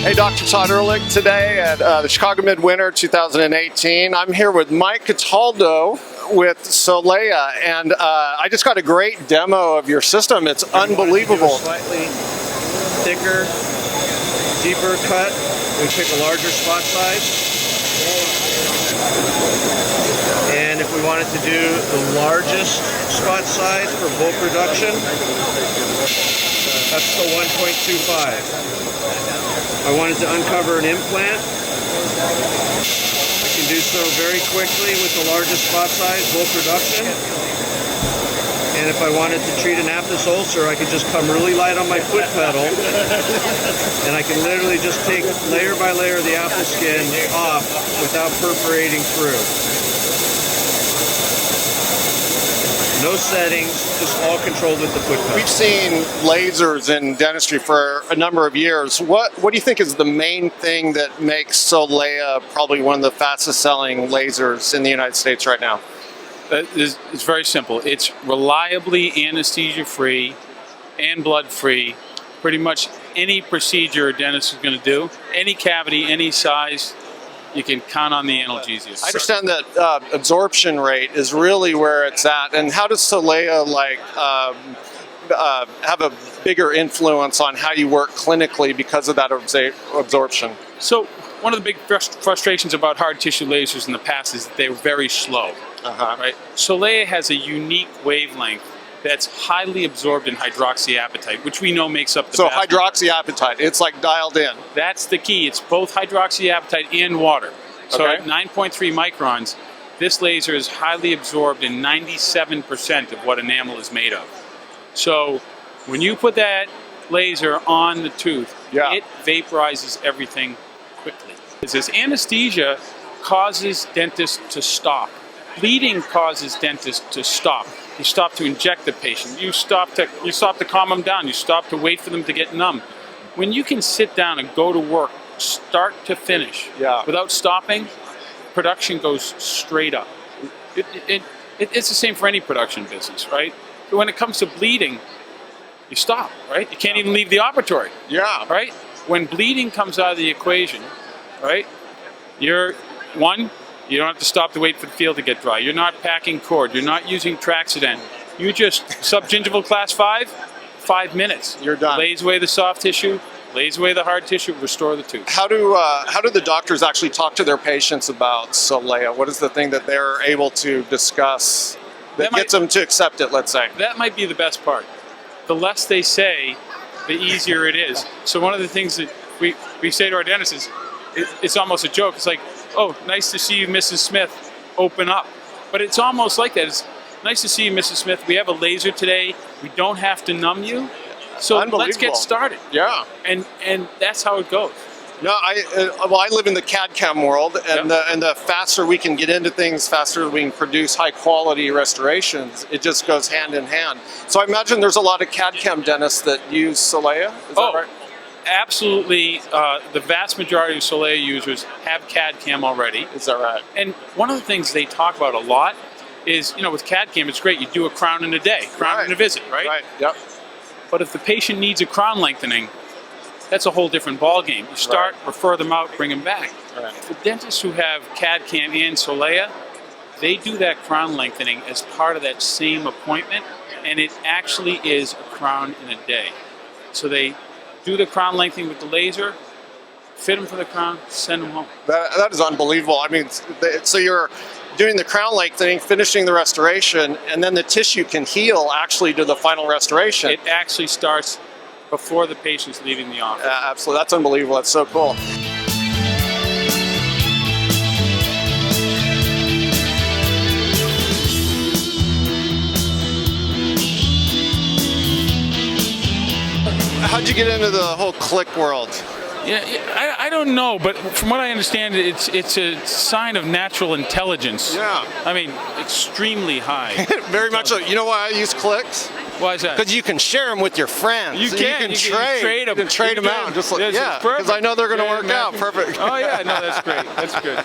Hey, Dr. Todd Ehrlich today at the Chicago Midwinter 2018. I'm here with Mike Cataldo with Solea, and I just got a great demo of your system. It's unbelievable. Slightly thicker, deeper cut. We pick a larger spot size. And if we wanted to do the largest spot size for bulk reduction, that's the 1.25. I wanted to uncover an implant. I can do so very quickly with the largest spot size, bulk reduction. And if I wanted to treat an aphthous ulcer, I could just come really light on my foot pedal, and I can literally just take layer by layer of the aphthous skin off without perforating through. No settings, just all controlled with the foot pedal. We've seen lasers in dentistry for a number of years. What do you think is the main thing that makes Solea probably one of the fastest selling lasers in the United States right now? It's very simple. It's reliably anesthesia-free and blood-free. Pretty much any procedure a dentist is going to do, any cavity, any size, you can count on the analgesics. I understand that absorption rate is really where it's at. And how does Solea have a bigger influence on how you work clinically because of that absorption? So one of the big frustrations about hard tissue lasers in the past is that they were very slow. Right? Solea has a unique wavelength that's highly absorbed in hydroxyapatite, which we know makes up the So hydroxyapatite, it's like dialed in. That's the key. It's both hydroxyapatite and water. So at 9.3 microns, this laser is highly absorbed in 97% of what enamel is made of. So when you put that laser on the tooth, it vaporizes everything quickly. This anesthesia causes dentists to stop. Bleeding causes dentists to stop. You stop to inject the patient. You stop to calm them down. You stop to wait for them to get numb. When you can sit down and go to work, start to finish, without stopping, production goes straight up. It's the same for any production business, right? But when it comes to bleeding, you stop, right? You can't even leave the operatory. Right? When bleeding comes out of the equation, right? You don't have to stop to wait for the field to get dry. You're not packing cord. You're not using Traxident. You just, subgingival class 5 minutes. You're done. Lays away the soft tissue, lays away the hard tissue, restore the tooth. How do the doctors actually talk to their patients about Solea? What is the thing that they're able to discuss that gets them to accept it, let's say? That might be the best part. The less they say, the easier it is. So one of the things that we say to our dentists is, it's almost a joke. It's like, oh, nice to see you, Mrs. Smith. Open up. But it's almost like that. It's nice to see you, Mrs. Smith. We have a laser today. We don't have to numb you. So let's get started. And that's how it goes. No, I live in the CAD/CAM world, and the faster we can get into things, faster we can produce high quality restorations. It just goes hand in hand. So I imagine there's a lot of CAD/CAM dentists that use Solea. Is that right? Absolutely, the vast majority of Solea users have CAD/CAM already. Is that right? And one of the things they talk about a lot is, with CAD/CAM, it's great. You do a crown in a day, crown in a visit, right? Right, yep. But if the patient needs a crown lengthening, that's a whole different ballgame. You start, refer them out, bring them back. The dentists who have CAD/CAM and Solea, they do that crown lengthening as part of that same appointment, and it actually is a crown in a day. So they do the crown lengthening with the laser, fit them for the crown, send them home. That is unbelievable. I mean, so you're doing the crown lengthening, finishing the restoration, and then the tissue can heal actually to the final restoration. It actually starts before the patient's leaving the office. Absolutely. That's unbelievable. That's so cool. How'd you get into the whole click world? Yeah, I don't know, but from what I understand, it's a sign of natural intelligence. Yeah. I mean, extremely high. Very much so. You know why I use clicks? Why is that? Because you can share them with your friends. You can trade them. You can trade them out. Just like, because I know they're going to work out. Perfect. Oh yeah, no, that's great. That's good.